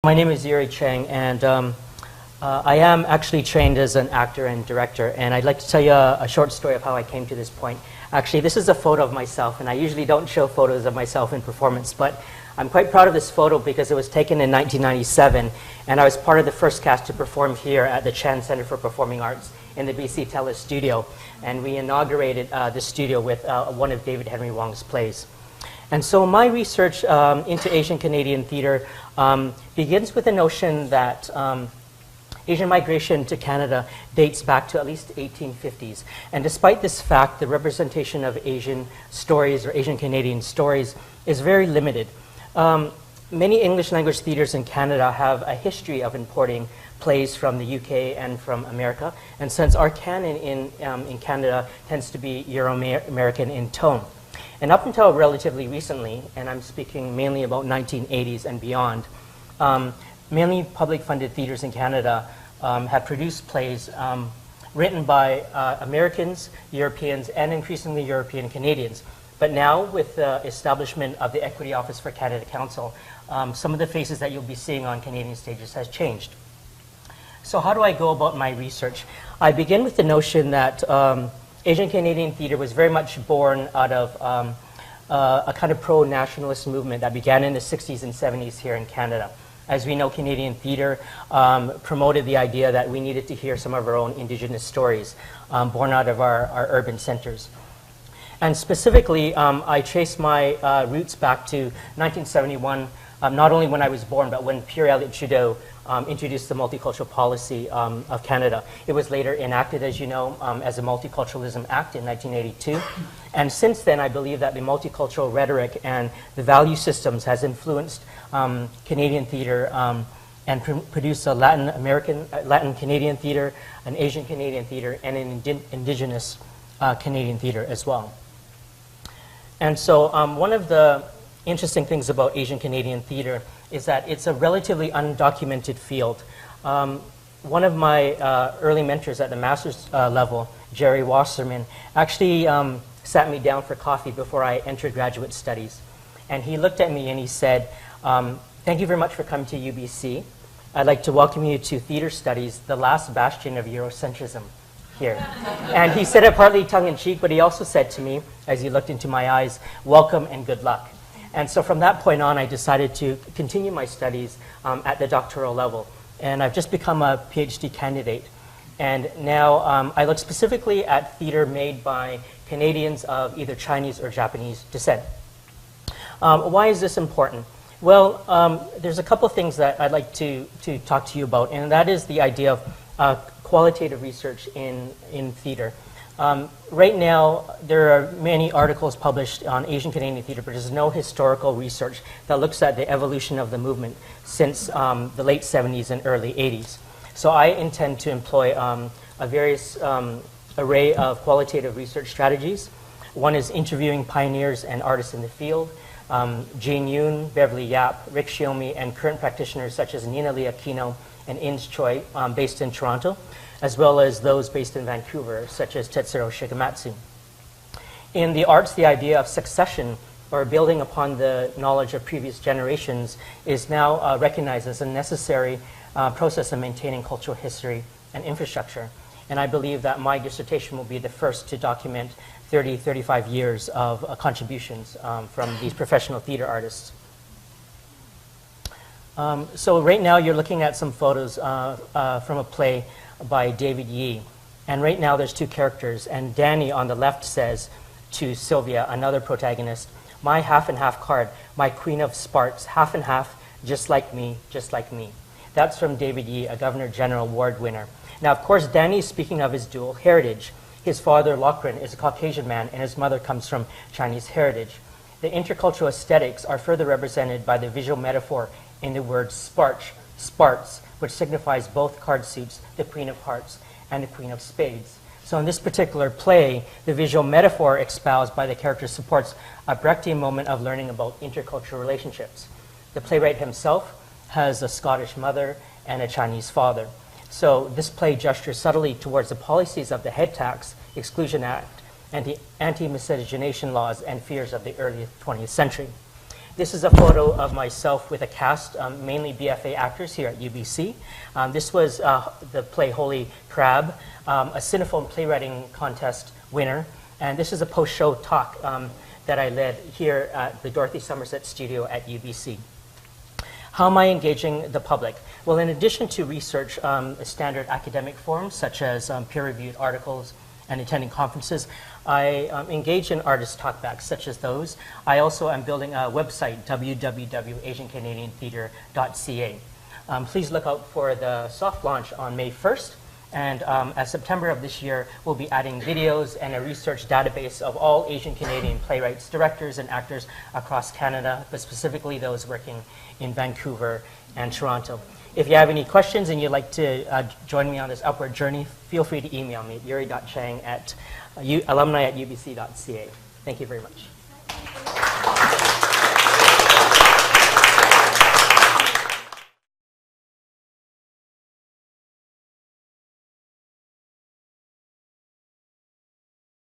My name is Eury Chang, and I am actually trained as an actor and director, and I'd like to tell you a short story of how I came to this point. Actually, this is a photo of myself, and I usually don't show photos of myself in performance, but I'm quite proud of this photo because it was taken in 1997, and I was part of the first cast to perform here at the Chan Center for Performing Arts in the BC Telus studio, and we inaugurated the studio with one of David Henry Wong's plays. And so my research into Asian Canadian theater begins with the notion that Asian migration to Canada dates back to at least 1850s. And despite this fact, the representation of Asian stories or Asian Canadian stories is very limited. Many English language theaters in Canada have a history of importing plays from the UK and from America. And since our canon in Canada tends to be Euro-American in tone. And up until relatively recently, and I'm speaking mainly about 1980s and beyond, mainly public-funded theaters in Canada have produced plays written by Americans, Europeans, and increasingly European Canadians. But now, with the establishment of the Equity Office for Canada Council, some of the faces that you'll be seeing on Canadian stages has changed. So how do I go about my research? I begin with the notion that Asian Canadian theater was very much born out of a kind of pro-nationalist movement that began in the 60s and 70s here in Canada. As we know, Canadian theater promoted the idea that we needed to hear some of our own Indigenous stories born out of our urban centers. And specifically, I trace my roots back to 1971, not only when I was born, but when Pierre Elliott Trudeau introduced the multicultural policy of Canada. It was later enacted, as you know, as a Multiculturalism Act in 1982. And since then, I believe that the multicultural rhetoric and the value systems has influenced Canadian theater and produced a Latin Canadian theater, an Asian Canadian theater, and an Indigenous Canadian theater as well. And so one of the interesting things about Asian Canadian theater is that it's a relatively undocumented field. One of my early mentors at the master's level, Jerry Wasserman, actually sat me down for coffee before I entered graduate studies. And he looked at me and he said, "Thank you very much for coming to UBC. I'd like to welcome you to theater studies, the last bastion of Eurocentrism here." And he said it partly tongue-in-cheek, but he also said to me, as he looked into my eyes, "Welcome and good luck." And so from that point on, I decided to continue my studies at the doctoral level. And I've just become a PhD candidate. And now I look specifically at theater made by Canadians of either Chinese or Japanese descent. Why is this important? Well, there's a couple things that I'd like to talk to you about, and that is the idea of qualitative research in theater. Right now, there are many articles published on Asian Canadian theater, but there's no historical research that looks at the evolution of the movement since the late 70s and early 80s. So I intend to employ a various array of qualitative research strategies. One is interviewing pioneers and artists in the field, Jane Yoon, Beverly Yap, Rick Shiomi, and current practitioners such as Nina Lee Aquino and Ins Choi, based in Toronto, as well as those based in Vancouver, such as Tetsuro Shigematsu. In the arts, the idea of succession, or building upon the knowledge of previous generations, is now recognized as a necessary process of maintaining cultural history and infrastructure. And I believe that my dissertation will be the first to document 30, 35 years of contributions from these professional theater artists. So right now you're looking at some photos from a play by David Yee. And right now there's two characters, and Danny on the left says to Sylvia, another protagonist, "My half and half card, my queen of sparks, half and half, just like me, just like me." That's from David Yee, a Governor General Award winner. Now, of course, Danny is speaking of his dual heritage. His father, Lochran, is a Caucasian man, and his mother comes from Chinese heritage. The intercultural aesthetics are further represented by the visual metaphor in the word sparts, which signifies both card suits, the Queen of Hearts and the Queen of Spades. So in this particular play, the visual metaphor espoused by the character supports a Brechtian moment of learning about intercultural relationships. The playwright himself has a Scottish mother and a Chinese father. So this play gestures subtly towards the policies of the Head Tax, Exclusion Act, and the anti-miscegenation laws and fears of the early 20th century. This is a photo of myself with a cast, mainly BFA actors here at UBC. This was the play Holy Crab, a Cinephone playwriting contest winner. And this is a post-show talk that I led here at the Dorothy Somerset studio at UBC. How am I engaging the public? Well, in addition to research, standard academic forums, such as peer-reviewed articles and attending conferences, I engage in artist talkbacks, such as those. I also am building a website, www.asiancanadiantheatre.ca. Please look out for the soft launch on May 1st. And as September of this year, we'll be adding videos and a research database of all Asian Canadian playwrights, directors, and actors across Canada, but specifically those working in Vancouver and Toronto. If you have any questions and you'd like to join me on this upward journey, feel free to email me at eury.chang@alumni@ubc.ca. Thank you very much.